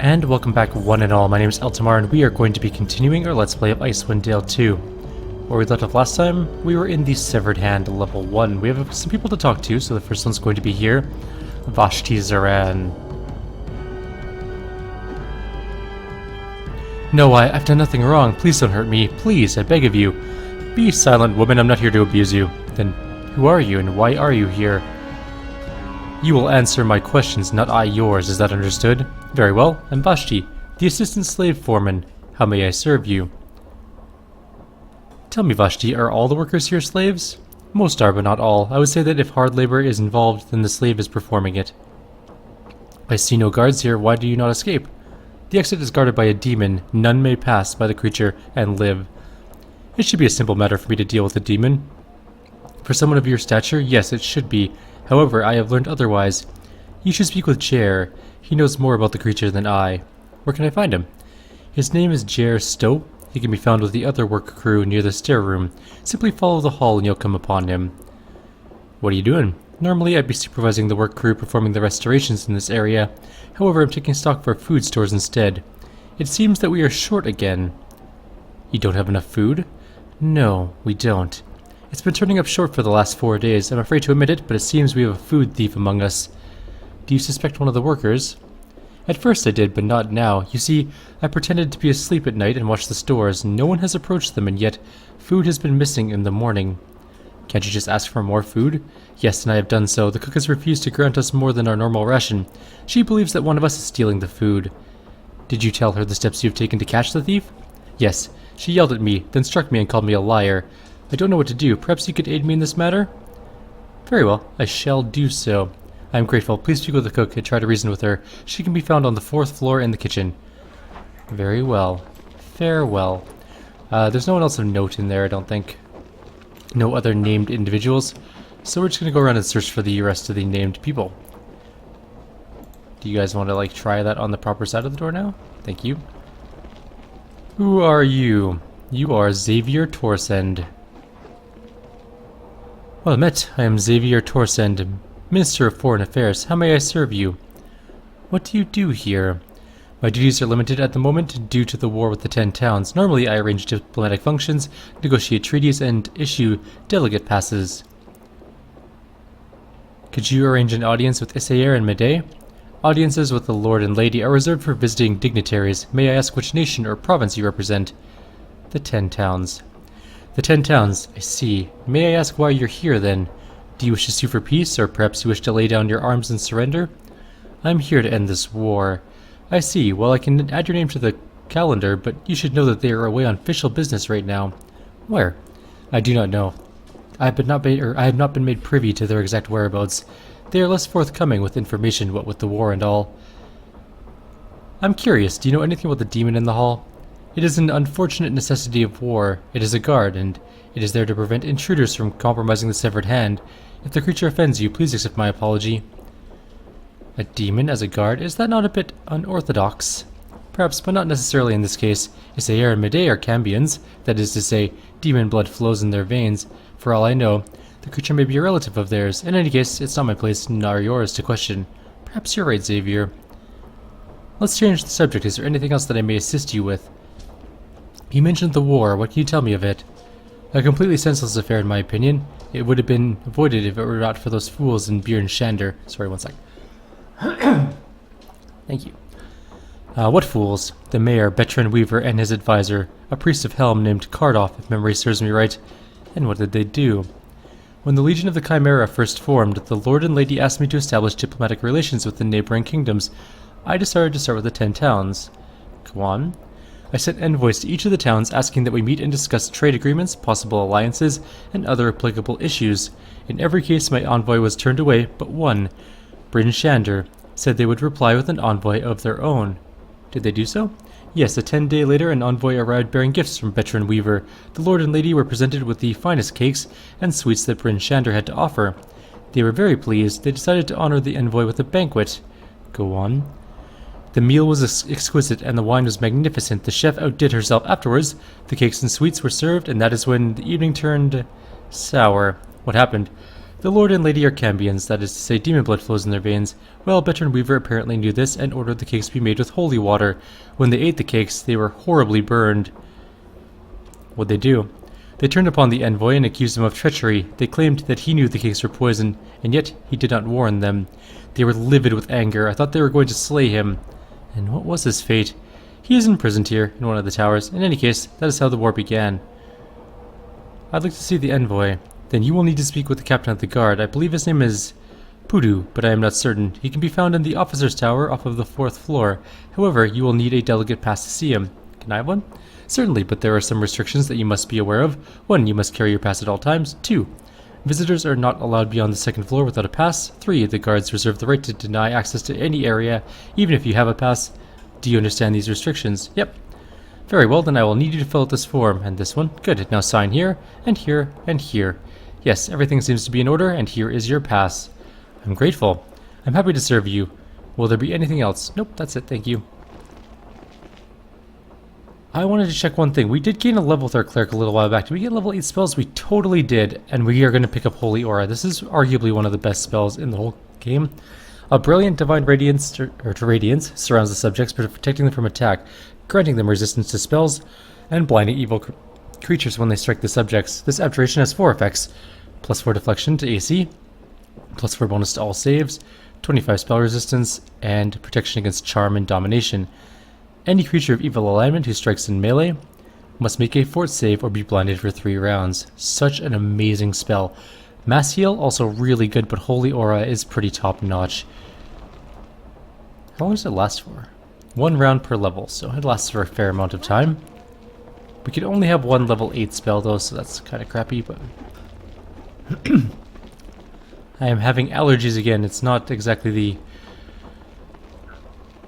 And welcome back one and all, my name is Eltimar and we are going to be continuing our Let's Play of Icewind Dale 2. Where we left off last time, we were in the Severed Hand level 1. We have some people to talk to, so the first one's going to be here. Vestige. No, I've done nothing wrong. Please don't hurt me. Please, I beg of you. Be silent, woman. I'm not here to abuse you. Then who are you and why are you here? You will answer my questions, not I yours. Is that understood? Very well. I'm Vestige, the assistant slave foreman. How may I serve you? Tell me, Vestige, are all the workers here slaves? Most are, but not all. I would say that if hard labor is involved, then the slave is performing it. I see no guards here. Why do you not escape? The exit is guarded by a demon. None may pass by the creature and live. It should be a simple matter for me to deal with a demon. For someone of your stature, yes, it should be. However, I have learned otherwise. You should speak with Jer. He knows more about the creature than I. Where can I find him? His name is Jer Stowe. He can be found with the other work crew near the stair room. Simply follow the hall and you'll come upon him. What are you doing? Normally I'd be supervising the work crew performing the restorations in this area. However, I'm taking stock of our food stores instead. It seems that we are short again. You don't have enough food? No, we don't. It's been turning up short for the last 4 days. I'm afraid to admit it, but it seems we have a food thief among us. Do you suspect one of the workers? At first I did, but not now. You see, I pretended to be asleep at night and watched the stores. No one has approached them, and yet food has been missing in the morning. Can't you just ask for more food? Yes, and I have done so. The cook has refused to grant us more than our normal ration. She believes that one of us is stealing the food. Did you tell her the steps you've taken to catch the thief? Yes. She yelled at me, then struck me and called me a liar. I don't know what to do. Perhaps you could aid me in this matter? Very well. I shall do so. I am grateful. Please speak with the cook and try to reason with her. She can be found on the 4th floor in the kitchen. Very well. Farewell. There's no one else of note in there, I don't think. No other named individuals. So we're just going to go around and search for the rest of the named people. Do you guys want to, like, try that on the proper side of the door now? Thank you. Who are you? You are Xavier Torsend. Well met. I am Xavier Torsend, Minister of Foreign Affairs. How may I serve you? What do you do here? My duties are limited at the moment due to the war with the 10 towns. Normally I arrange diplomatic functions, negotiate treaties, and issue delegate passes. Could you arrange an audience with Isair and Medei? Audiences with the Lord and Lady are reserved for visiting dignitaries. May I ask which nation or province you represent? The 10 towns. The 10 towns, I see. May I ask why you're here then? Do you wish to sue for peace, or perhaps you wish to lay down your arms and surrender? I'm here to end this war. I see. Well, I can add your name to the calendar, but you should know that they are away on official business right now. Where? I do not know. I have not been made privy to their exact whereabouts. They are less forthcoming with information, what with the war and all. I'm curious, do you know anything about the demon in the hall? It is an unfortunate necessity of war. It is a guard, and it is there to prevent intruders from compromising the severed hand. If the creature offends you, please accept my apology. A demon as a guard? Is that not a bit unorthodox? Perhaps, but not necessarily in this case. Isair and Medei are Cambions, that is to say, demon blood flows in their veins. For all I know, the creature may be a relative of theirs. In any case, it's not my place, nor yours, to question. Perhaps you're right, Xavier. Let's change the subject. Is there anything else that I may assist you with? You mentioned the war. What can you tell me of it? A completely senseless affair, in my opinion. It would have been avoided if it were not for those fools in Beer and Shander. Sorry, one sec. Thank you. What fools? The mayor, Bertrand Weaver, and his advisor, a priest of Helm named Cardoff, if memory serves me right. And what did they do? When the Legion of the Chimera first formed, the Lord and Lady asked me to establish diplomatic relations with the neighboring kingdoms. I decided to start with the 10 towns. Go on. I sent envoys to each of the towns asking that we meet and discuss trade agreements, possible alliances, and other applicable issues. In every case, my envoy was turned away, but one, Bryn Shander, said they would reply with an envoy of their own. Did they do so? Yes, a 10-day later, an envoy arrived bearing gifts from Bertrand Weaver. The Lord and Lady were presented with the finest cakes and sweets that Bryn Shander had to offer. They were very pleased. They decided to honor the envoy with a banquet. Go on. The meal was exquisite and the wine was magnificent. The chef outdid herself afterwards. The cakes and sweets were served, and that is when the evening turned sour. What happened? The Lord and Lady are Cambions, that is to say demon blood flows in their veins. Well, Veteran Weaver apparently knew this and ordered the cakes be made with holy water. When they ate the cakes, they were horribly burned. What'd they do? They turned upon the envoy and accused him of treachery. They claimed that he knew the cakes were poison, and yet he did not warn them. They were livid with anger. I thought they were going to slay him. And what was his fate? He is imprisoned here, in one of the towers. In any case, that is how the war began. I'd like to see the envoy. Then you will need to speak with the captain of the guard. I believe his name is Pudu, but I am not certain. He can be found in the officer's tower off of the 4th floor. However, you will need a delegate pass to see him. Can I have one? Certainly, but there are some restrictions that you must be aware of. 1. You must carry your pass at all times. 2. Visitors are not allowed beyond the 2nd floor without a pass. 3. The guards reserve the right to deny access to any area, even if you have a pass. Do you understand these restrictions? Yep. Very well, then I will need you to fill out this form, and this one. Good, now sign here, and here, and here. Yes, everything seems to be in order, and here is your pass. I'm grateful. I'm happy to serve you. Will there be anything else? Nope, that's it, thank you. I wanted to check one thing. We did gain a level with our cleric a little while back. Did we get level 8 spells? We totally did, and we are going to pick up Holy Aura. This is arguably one of the best spells in the whole game. A brilliant divine radiance, radiance surrounds the subjects, protecting them from attack, granting them resistance to spells, and blinding evil creatures when they strike the subjects. This abjuration has 4 effects: +4 deflection to AC, +4 bonus to all saves, 25 spell resistance, and protection against charm and domination. Any creature of evil alignment who strikes in melee must make a fort save or be blinded for 3 rounds. Such an amazing spell. Mass heal, also really good, but Holy Aura is pretty top notch. How long does it last for? 1 round per level, so it lasts for a fair amount of time. We can only have 1 level 8 spell though, so that's kind of crappy, but... I am having allergies again. It's not exactly the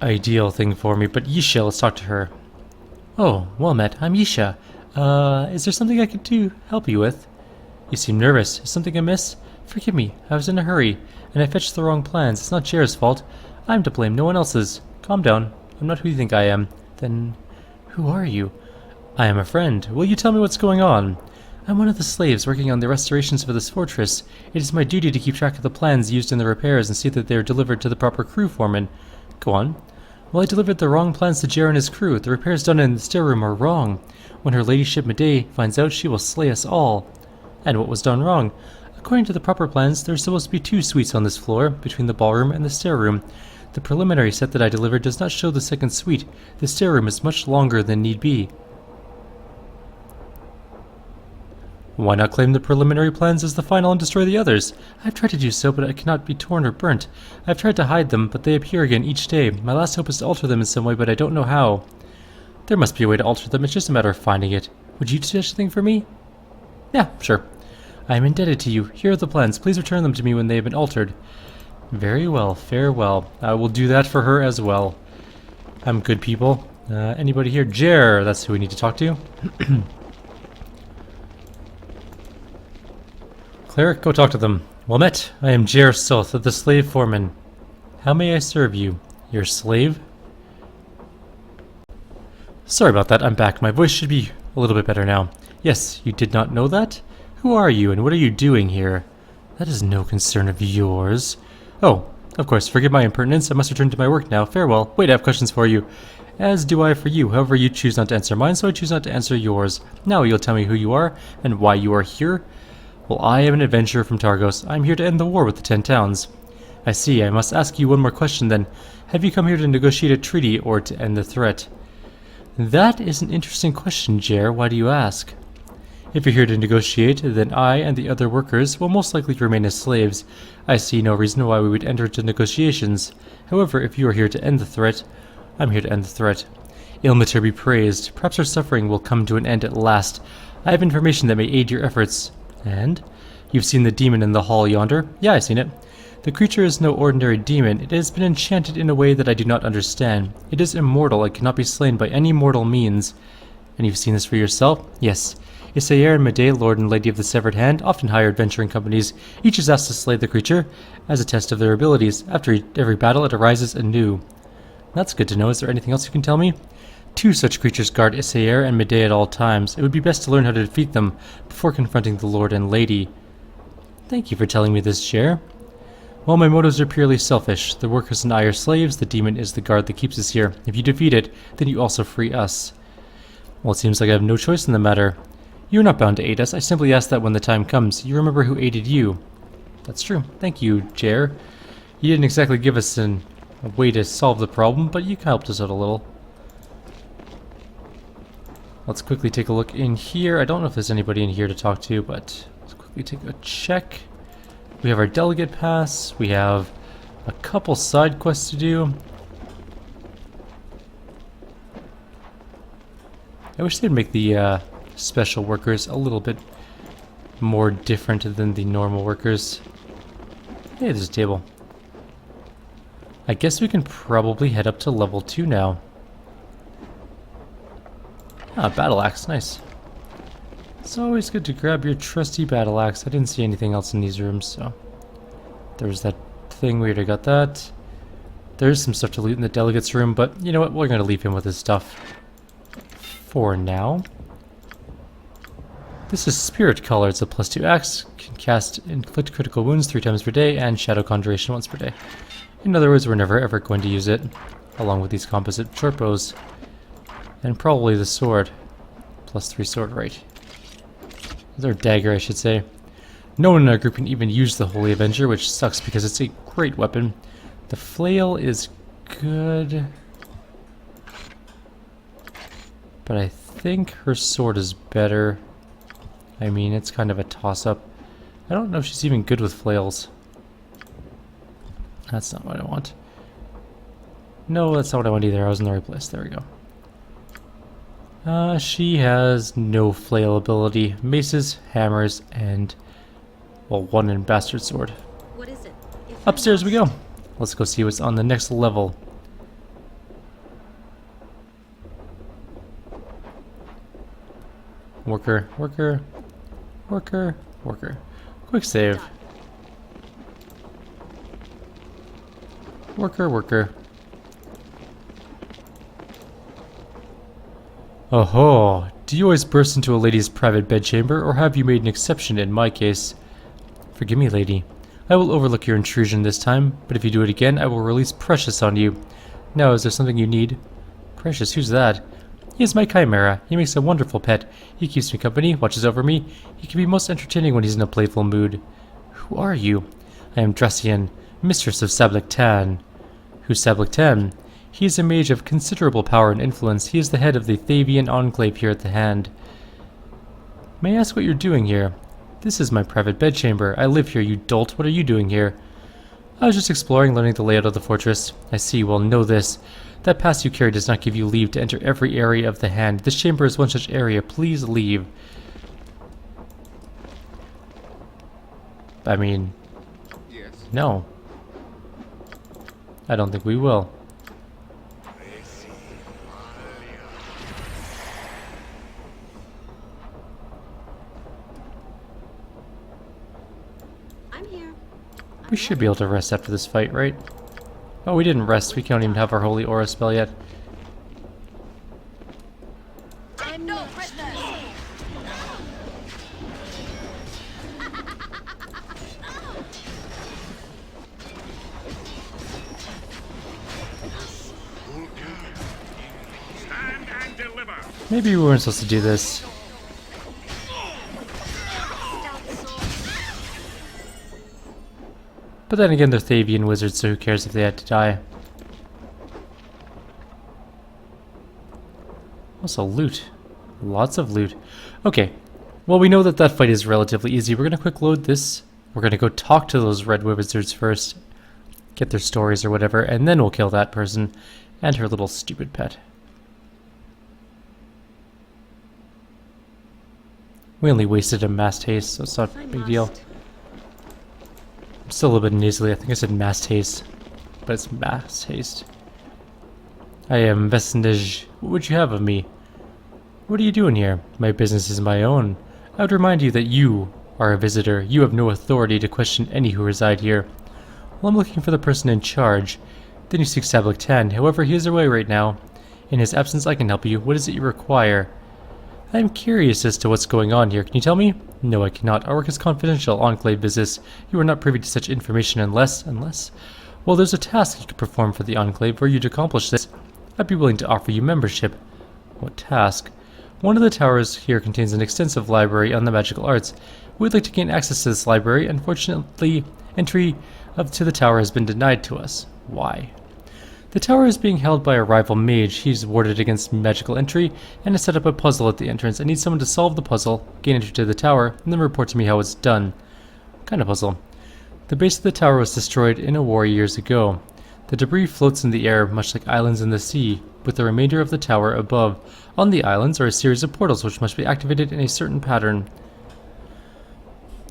ideal thing for me, but Yisha, let's talk to her. Oh, well met. I'm Yisha. Is there something I could help you with? You seem nervous. Is something amiss? Forgive me. I was in a hurry, and I fetched the wrong plans. It's not Jer's fault. I'm to blame, no one else's. Calm down. I'm not who you think I am. Then, who are you? I am a friend. Will you tell me what's going on? I'm one of the slaves working on the restorations for this fortress. It is my duty to keep track of the plans used in the repairs and see that they are delivered to the proper crew foreman. Go on. Well, I delivered the wrong plans to Jer and his crew. The repairs done in the stairroom are wrong. When her ladyship Medea finds out, she will slay us all. And what was done wrong? According to the proper plans, there are supposed to be 2 suites on this floor, between the ballroom and the stairroom. The preliminary set that I delivered does not show the 2nd suite. The stairroom is much longer than need be. Why not claim the preliminary plans as the final and destroy the others? I've tried to do so, but it cannot be torn or burnt. I've tried to hide them, but they appear again each day. My last hope is to alter them in some way, but I don't know how. There must be a way to alter them, it's just a matter of finding it. Would you do such a thing for me? Yeah, sure. I am indebted to you. Here are the plans. Please return them to me when they have been altered. Very well, farewell. I will do that for her as well. I'm good people. Anybody here? Jer, that's who we need to talk to. Cleric, go talk to them. Well met. I am Jer Soth, the slave foreman. How may I serve you? Your slave? Sorry about that, I'm back. My voice should be a little bit better now. Yes, you did not know that? Who are you, and what are you doing here? That is no concern of yours. Oh, of course, forgive my impertinence. I must return to my work now. Farewell. Wait, I have questions for you. As do I for you. However, you choose not to answer mine, so I choose not to answer yours. Now you'll tell me who you are, and why you are here. Well, I am an adventurer from Targos. I am here to end the war with the 10 towns. I see. I must ask you one more question then. Have you come here to negotiate a treaty, or to end the threat? That is an interesting question, Jer. Why do you ask? If you're here to negotiate, then I and the other workers will most likely remain as slaves. I see no reason why we would enter into negotiations. However, if you are here to end the threat, I'm here to end the threat. Ilmater be praised. Perhaps our suffering will come to an end at last. I have information that may aid your efforts. And? You've seen the demon in the hall yonder? Yeah, I've seen it. The creature is no ordinary demon. It has been enchanted in a way that I do not understand. It is immortal and cannot be slain by any mortal means. And you've seen this for yourself? Yes. Isayer and Medea, Lord and Lady of the Severed Hand, often hire adventuring companies. Each is asked to slay the creature as a test of their abilities. After every battle, it arises anew. That's good to know. Is there anything else you can tell me? 2 such creatures guard Isayer and Medea at all times. It would be best to learn how to defeat them before confronting the Lord and Lady. Thank you for telling me this, Chair. Well, my motives are purely selfish. The workers and I are slaves. The demon is the guard that keeps us here. If you defeat it, then you also free us. Well, it seems like I have no choice in the matter. You're not bound to aid us. I simply ask that when the time comes, you remember who aided you. That's true. Thank you, Chair. You didn't exactly give us a way to solve the problem, but you helped us out a little. Let's quickly take a look in here. I don't know if there's anybody in here to talk to, but let's quickly take a check. We have our delegate pass. We have a couple side quests to do. I wish they'd make the special workers a little bit more different than the normal workers. Hey, there's a table. I guess we can probably head up to level 2 now. Ah, battle axe, nice. It's always good to grab your trusty battle axe. I didn't see anything else in these rooms, so... There's that thing, we already got that. There's some stuff to loot in the delegates room, but you know what, we're gonna leave him with his stuff. For now. This is Spirit Collar. It's a +2 axe, can cast inflict critical wounds 3 times per day, and Shadow Conjuration once per day. In other words, we're never ever going to use it, along with these composite short bows. And probably the sword. +3 sword, right. Or dagger, I should say. No one in our group can even use the Holy Avenger, which sucks because it's a great weapon. The flail is good. But I think her sword is better. I mean, it's kind of a toss-up. I don't know if she's even good with flails. That's not what I want. No, that's not what I want either. I was in the right place. There we go. She has no flail ability. Maces, hammers, and... well, one in Bastard Sword. What is it? Upstairs we go. Let's go see what's on the next level. Worker, worker, worker, worker. Quick save. Worker, worker. Oh-ho. Do you always burst into a lady's private bedchamber, or have you made an exception in my case? Forgive me, lady. I will overlook your intrusion this time, but if you do it again, I will release Precious on you. Now, is there something you need? Precious, who's that? He is my chimera. He makes a wonderful pet. He keeps me company, watches over me. He can be most entertaining when he's in a playful mood. Who are you? I am Dressian, mistress of Sablectan. Who's Sablectan? He is a mage of considerable power and influence. He is the head of the Thavian Enclave here at the Hand. May I ask what you're doing here? This is my private bedchamber. I live here, you dolt. What are you doing here? I was just exploring, learning the layout of the fortress. I see. Well, know this. That pass you carry does not give you leave to enter every area of the Hand. This chamber is one such area. Please leave. I mean... Yes. no. I don't think we will. I'm here. We should be able to rest after this fight, right? Oh, we didn't rest. We can't even have our Holy Aura spell yet. I'm no prisoner. Stand and deliver. Maybe we weren't supposed to do this. But then again, they're Thavian wizards, so who cares if they had to die? Also, loot. Lots of loot. Okay. Well, we know that that fight is relatively easy. We're going to quick load this. We're going to go talk to those red wizards first. Get their stories or whatever, and then we'll kill that person and her little stupid pet. We only wasted a mass haste, so it's not a big deal. I'm still a little bit nasally. I think I said mass haste, but it's mass haste. I am Vestige. What would you have of me? What are you doing here? My business is my own. I would remind you that you are a visitor. You have no authority to question any who reside here. Well, I'm looking for the person in charge. Then you seek Sablectan. However, he is away right now. In his absence, I can help you. What is it you require? I'm curious as to what's going on here. Can you tell me? No, I cannot. Our work is confidential, Enclave business. You are not privy to such information unless... Well, there's a task you could perform for the Enclave. Were you to accomplish this, I'd be willing to offer you membership. What task? One of the towers here contains an extensive library on the magical arts. We'd like to gain access to this library. Unfortunately, entry to the tower has been denied to us. Why? The tower is being held by a rival mage. He's warded against magical entry and has set up a puzzle at the entrance. I need someone to solve the puzzle, gain entry to the tower, and then report to me how it's done. What kind of puzzle? The base of the tower was destroyed in a war years ago. The debris floats in the air, much like islands in the sea, with the remainder of the tower above. On the islands are a series of portals which must be activated in a certain pattern.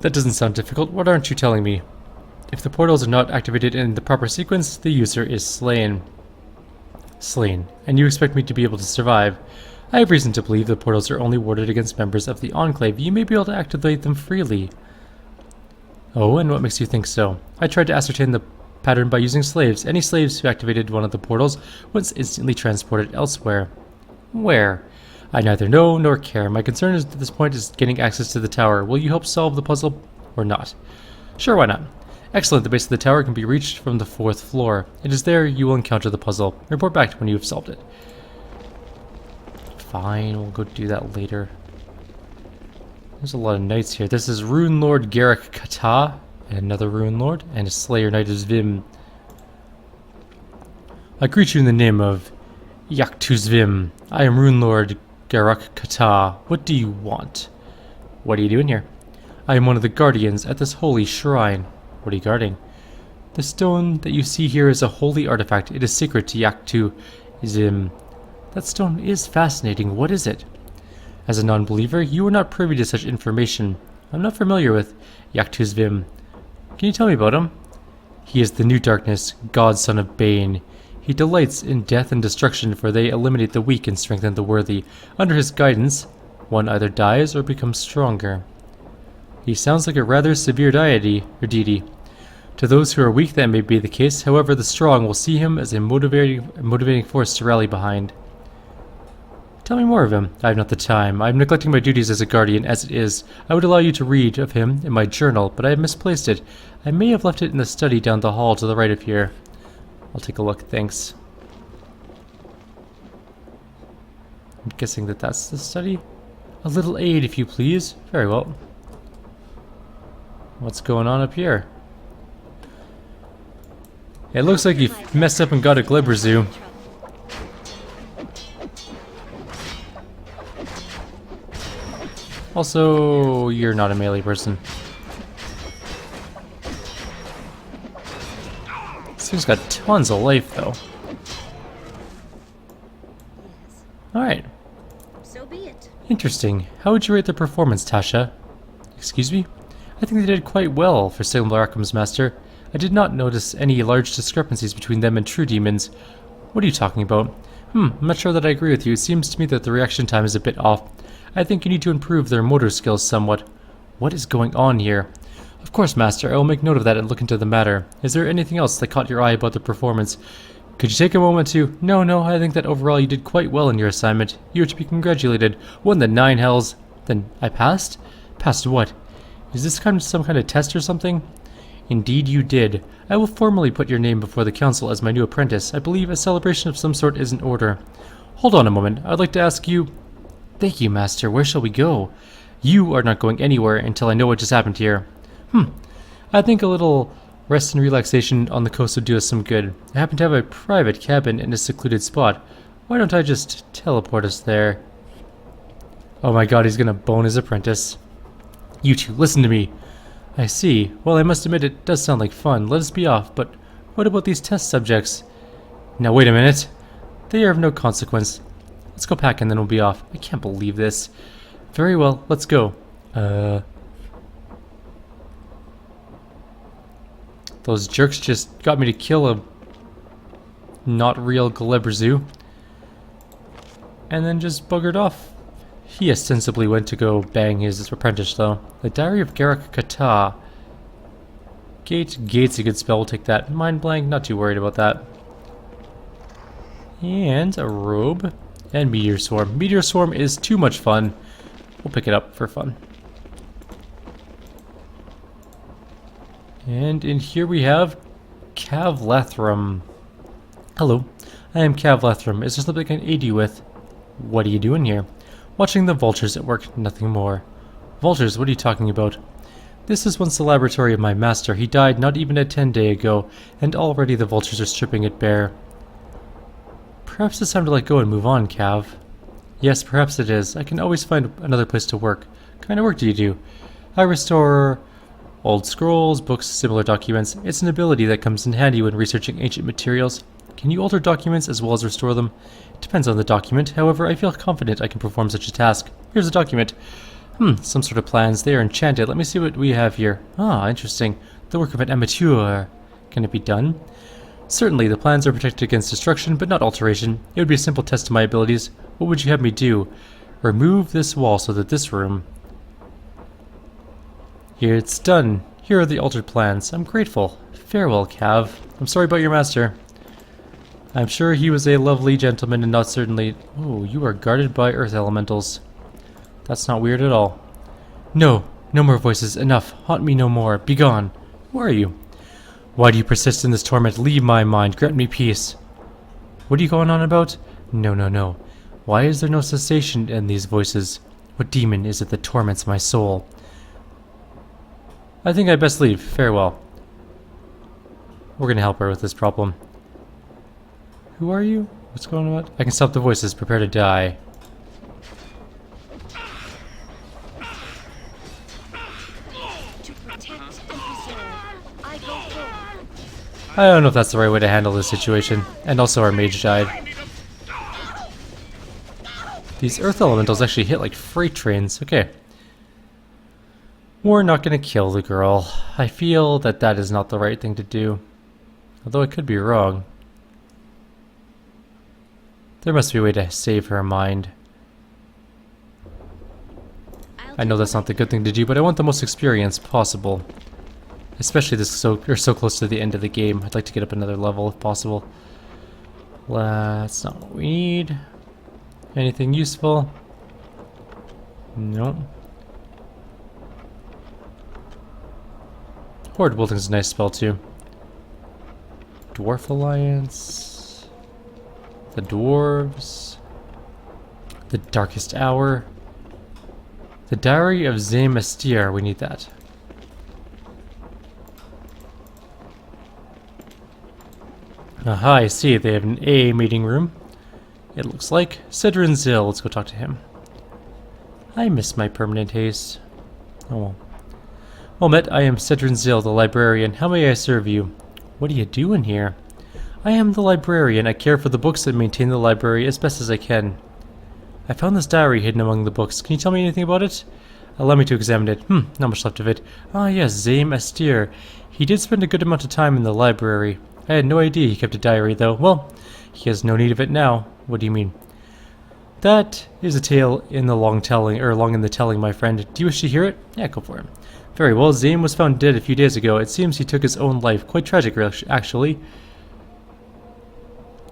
That doesn't sound difficult. What aren't you telling me? If the portals are not activated in the proper sequence, the user is slain. Slain. And you expect me to be able to survive. I have reason to believe the portals are only warded against members of the Enclave. You may be able to activate them freely. Oh, and what makes you think so? I tried to ascertain the pattern by using slaves. Any slaves who activated one of the portals was instantly transported elsewhere. Where? I neither know nor care. My concern at this point is getting access to the tower. Will you help solve the puzzle or not? Sure, why not? Excellent. The base of the tower can be reached from the 4th floor. It is there you will encounter the puzzle. Report back when you have solved it. Fine, we'll go do that later. There's a lot of knights here. This is Rune Lord Garrick Kata, and another Rune Lord, and a Slayer Knight is Vim. I greet you in the name of Yaktuzvim. I am Rune Lord Garrick Kata. What do you want? What are you doing here? I am one of the guardians at this holy shrine. What are you guarding? The stone that you see here is a holy artifact. It is sacred to Yaktuzvim. That stone is fascinating. What is it? As a non-believer, you are not privy to such information. I'm not familiar with Yaktuzvim. Can you tell me about him? He is the new darkness, God's son of Bane. He delights in death and destruction, for they eliminate the weak and strengthen the worthy. Under his guidance, one either dies or becomes stronger. He sounds like a rather severe deity. To those who are weak, that may be the case. However, the strong will see him as a motivating force to rally behind. Tell me more of him. I have not the time. I am neglecting my duties as a guardian as it is. I would allow you to read of him in my journal, but I have misplaced it. I may have left it in the study down the hall to the right of here. I'll take a look, thanks. I'm guessing that that's the study. A little aid, if you please. Very well. What's going on up here? It looks like you messed up and got a Glibber Zoo. Also, you're not a melee person. This thing's got tons of life, though. Alright. So be it. Interesting. How would you rate the performance, Tasha? Excuse me? I think they did quite well for Salem Rackham's master. I did not notice any large discrepancies between them and true demons. What are you talking about? I'm not sure that I agree with you. It seems to me that the reaction time is a bit off. I think you need to improve their motor skills somewhat. What is going on here? Of course, Master. I will make note of that and look into the matter. Is there anything else that caught your eye about the performance? Could you take a moment to... No, I think that overall you did quite well in your assignment. You are to be congratulated. Won the 9 hells. Then I passed? Passed what? Is this some kind of test or something? Indeed you did. I will formally put your name before the council as my new apprentice. I believe a celebration of some sort is in order. Hold on a moment. I'd like to ask you... Thank you, Master. Where shall we go? You are not going anywhere until I know what just happened here. I think a little rest and relaxation on the coast would do us some good. I happen to have a private cabin in a secluded spot. Why don't I just teleport us there? Oh my god, he's gonna bone his apprentice. You two, listen to me. I see. Well, I must admit it does sound like fun. Let us be off, but what about these test subjects? Now wait a minute. They are of no consequence. Let's go pack and then we'll be off. I can't believe this. Very well, let's go. Those jerks just got me to kill a not real Glibber Zoo. And then just buggered off. He ostensibly went to go bang his apprentice though. The Diary of Garrick Kata. Gate's a good spell, we'll take that. Mind blank, not too worried about that. And a robe. And Meteor Swarm. Meteor Swarm is too much fun. We'll pick it up for fun. And in here we have Calve. Hello, I am Calve. Is there something I can aid you with? What are you doing here? Watching the vultures at work, nothing more. Vultures, what are you talking about? This is once the laboratory of my master. He died not even a 10 days ago, and already the vultures are stripping it bare. Perhaps it's time to let go and move on, Calve. Yes, perhaps it is. I can always find another place to work. What kind of work do you do? I restore old scrolls, books, similar documents. It's an ability that comes in handy when researching ancient materials. Can you alter documents as well as restore them? It depends on the document. However, I feel confident I can perform such a task. Here's a document. Some sort of plans. They are enchanted. Let me see what we have here. Ah, interesting. The work of an amateur. Can it be done? Certainly, the plans are protected against destruction, but not alteration. It would be a simple test of my abilities. What would you have me do? Remove this wall so that this room... Here it's done. Here are the altered plans. I'm grateful. Farewell, Calve. I'm sorry about your master. I'm sure he was a lovely gentleman and not certainly... Oh, you are guarded by earth elementals. That's not weird at all. No, no more voices. Enough. Haunt me no more. Begone. Who are you? Why do you persist in this torment? Leave my mind. Grant me peace. What are you going on about? No, no, no. Why is there no cessation in these voices? What demon is it that torments my soul? I think I'd best leave. Farewell. We're gonna help her with this problem. Who are you? What's going on? I can stop the voices. Prepare to die. I don't know if that's the right way to handle this situation. And also our mage died. These earth elementals actually hit like freight trains. Okay. We're not gonna kill the girl. I feel that that is not the right thing to do. Although I could be wrong. There must be a way to save her mind. I know that's not the good thing to do, but I want the most experience possible. Especially we're so close to the end of the game. I'd like to get up another level if possible. That's not what we need. Anything useful? No. Horde Building is a nice spell too. Dwarf Alliance. The Dwarves. The Darkest Hour. The Diary of Zemestier. We need that. Aha, I see. They have an A meeting room. It looks like. Cedrin Zill. Let's go talk to him. I miss my permanent haste. Oh well. Well met, I am Cedrin Zill, the librarian. How may I serve you? What are you doing here? I am the librarian. I care for the books and maintain the library as best as I can. I found this diary hidden among the books. Can you tell me anything about it? Allow me to examine it. Not much left of it. Ah yes, Zame Astir. He did spend a good amount of time in the library. I had no idea he kept a diary, though. Well, he has no need of it now. What do you mean? That is a tale in the long in the telling, my friend. Do you wish to hear it? Yeah, go for it. Very well. Zame was found dead a few days ago. It seems he took his own life. Quite tragic, actually.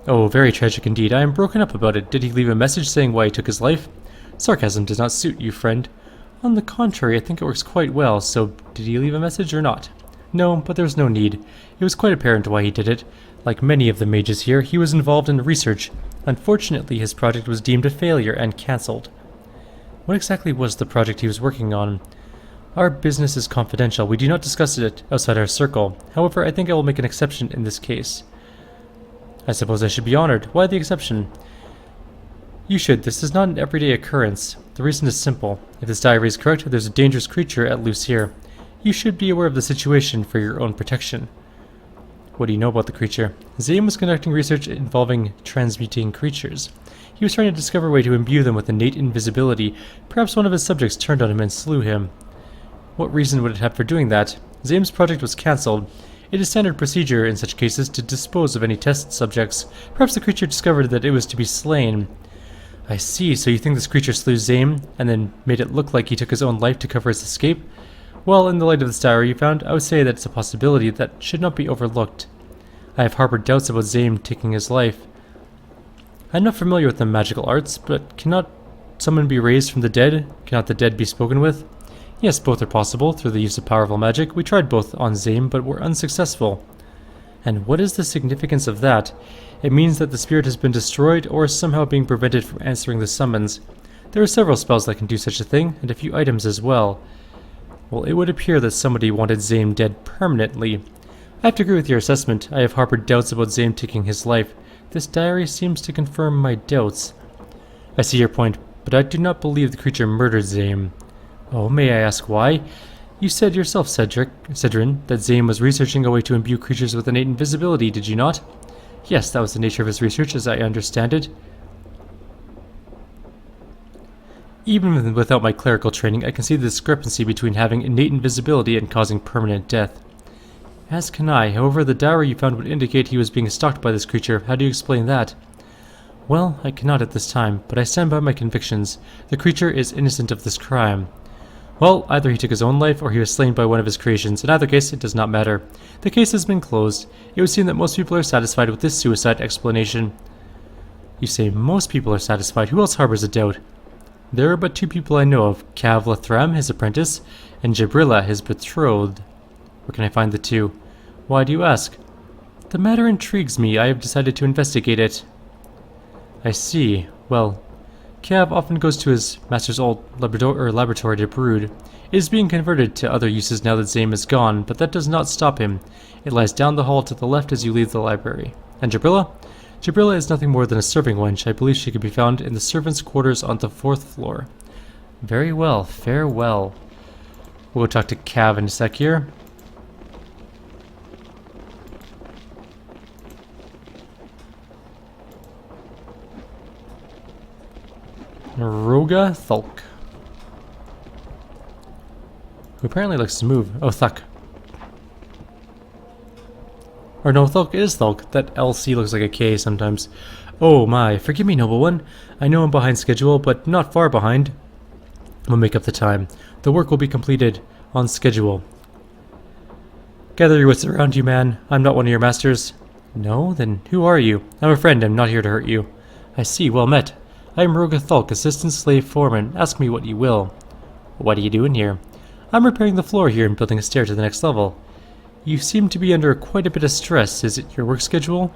Oh, very tragic indeed. I am broken up about it. Did he leave a message saying why he took his life? Sarcasm does not suit you, friend. On the contrary, I think it works quite well. So, did he leave a message or not? No, but there's no need. It was quite apparent why he did it. Like many of the mages here, he was involved in research. Unfortunately, his project was deemed a failure and cancelled. What exactly was the project he was working on? Our business is confidential. We do not discuss it outside our circle. However, I think I will make an exception in this case. I suppose I should be honored. Why the exception? You should. This is not an everyday occurrence. The reason is simple. If this diary is correct, there's a dangerous creature at loose here. You should be aware of the situation for your own protection. What do you know about the creature? Zame was conducting research involving transmuting creatures. He was trying to discover a way to imbue them with innate invisibility. Perhaps one of his subjects turned on him and slew him. What reason would it have for doing that? Zame's project was cancelled. It is standard procedure in such cases to dispose of any test subjects. Perhaps the creature discovered that it was to be slain. I see, so you think this creature slew Zame, and then made it look like he took his own life to cover his escape? Well, in the light of this diary you found, I would say that it's a possibility that should not be overlooked. I have harbored doubts about Zame taking his life. I'm not familiar with the magical arts, but cannot someone be raised from the dead? Cannot the dead be spoken with? Yes, both are possible through the use of powerful magic. We tried both on Zame, but were unsuccessful. And what is the significance of that? It means that the spirit has been destroyed or is somehow being prevented from answering the summons. There are several spells that can do such a thing, and a few items as well. Well, it would appear that somebody wanted Zame dead permanently. I have to agree with your assessment. I have harbored doubts about Zame taking his life. This diary seems to confirm my doubts. I see your point, but I do not believe the creature murdered Zame. Oh, may I ask why? You said yourself, Cedrin, that Zame was researching a way to imbue creatures with innate invisibility, did you not? Yes, that was the nature of his research, as I understand it. Even without my clerical training, I can see the discrepancy between having innate invisibility and causing permanent death. As can I. However, the diary you found would indicate he was being stalked by this creature. How do you explain that? Well, I cannot at this time, but I stand by my convictions. The creature is innocent of this crime. Well, either he took his own life or he was slain by one of his creations. In either case, it does not matter. The case has been closed. It would seem that most people are satisfied with this suicide explanation. You say most people are satisfied. Who else harbors a doubt? There are but two people I know of, Calve, his apprentice, and Jabrilla, his betrothed. Where can I find the two? Why do you ask? The matter intrigues me. I have decided to investigate it. I see. Well, Calve often goes to his master's old laboratory to brood. It is being converted to other uses now that Zame is gone, but that does not stop him. It lies down the hall to the left as you leave the library. And Jabrilla? Jabrilla is nothing more than a serving wench. I believe she could be found in the servants' quarters on the 4th floor. Very well. Farewell. We'll go talk to Calve in a sec here. Roga Thulk, who apparently likes to move. Oh, Thuk. Or no, Thulk is Thulk. That LC looks like a K sometimes. Oh my, forgive me, noble one. I know I'm behind schedule, but not far behind. We'll make up the time. The work will be completed on schedule. Gather your wits around you, man. I'm not one of your masters. No? Then who are you? I'm a friend. I'm not here to hurt you. I see. Well met. I am Roga Thulk, assistant slave foreman. Ask me what you will. What are you doing here? I'm repairing the floor here and building a stair to the next level. You seem to be under quite a bit of stress. Is it your work schedule?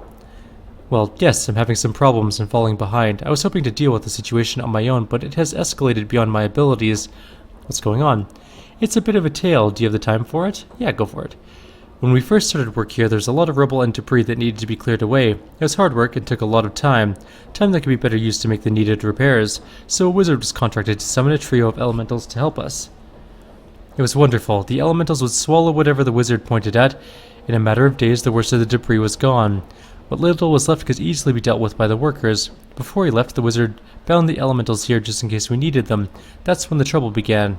Well, yes, I'm having some problems and falling behind. I was hoping to deal with the situation on my own, but it has escalated beyond my abilities. What's going on? It's a bit of a tale. Do you have the time for it? Yeah, go for it. When we first started work here, there was a lot of rubble and debris that needed to be cleared away. It was hard work and took a lot of time. Time that could be better used to make the needed repairs. So a wizard was contracted to summon a trio of elementals to help us. It was wonderful. The elementals would swallow whatever the wizard pointed at. In a matter of days, the worst of the debris was gone. What little was left could easily be dealt with by the workers. Before he left, the wizard bound the elementals here just in case we needed them. That's when the trouble began.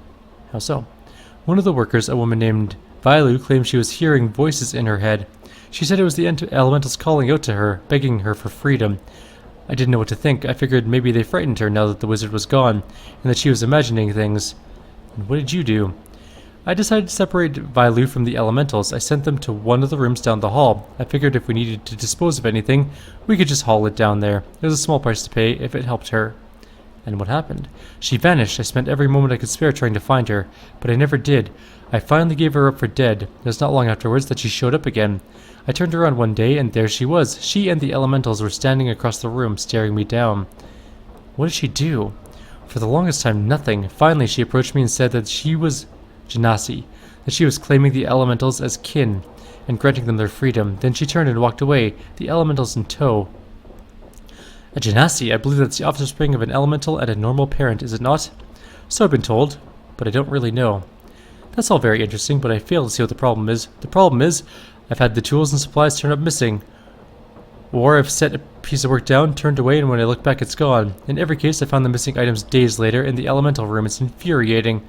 How so? One of the workers, a woman named Vailu, claimed she was hearing voices in her head. She said it was the elementals calling out to her, begging her for freedom. I didn't know what to think. I figured maybe they frightened her now that the wizard was gone, and that she was imagining things. And what did you do? I decided to separate Vailu from the elementals. I sent them to one of the rooms down the hall. I figured if we needed to dispose of anything, we could just haul it down there. There was a small price to pay if it helped her. And what happened? She vanished. I spent every moment I could spare trying to find her, but I never did. I finally gave her up for dead. It was not long afterwards that she showed up again. I turned around one day, and there she was. She and the elementals were standing across the room, staring me down. What did she do? For the longest time, nothing. Finally, she approached me and said that she was Genasi, that she was claiming the elementals as kin, and granting them their freedom. Then she turned and walked away, the elementals in tow. A Genasi? I believe that's the offspring of an elemental and a normal parent, is it not? So I've been told, but I don't really know. That's all very interesting, but I fail to see what the problem is. The problem is, I've had the tools and supplies turn up missing. Or I've set a piece of work down, turned away, and when I look back it's gone. In every case, I found the missing items days later in the elemental room. It's infuriating.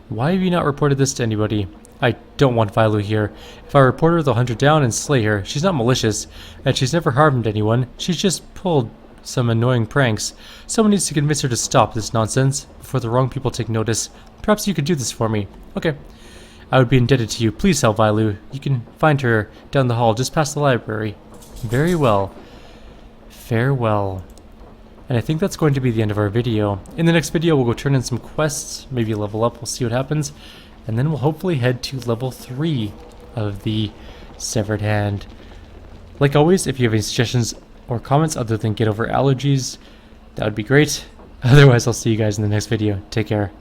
Why have you not reported this to anybody? I don't want Vailu here. If I report her, they'll hunt her down and slay her. She's not malicious, and she's never harmed anyone. She's just pulled some annoying pranks. Someone needs to convince her to stop this nonsense before the wrong people take notice. Perhaps you could do this for me. Okay. I would be indebted to you. Please help Vailu. You can find her down the hall just past the library. Very well. Farewell. And I think that's going to be the end of our video. In the next video, we'll go turn in some quests, maybe level up, we'll see what happens. And then we'll hopefully head to level 3 of the Severed Hand. Like always, if you have any suggestions or comments other than get over allergies, that would be great. Otherwise, I'll see you guys in the next video. Take care.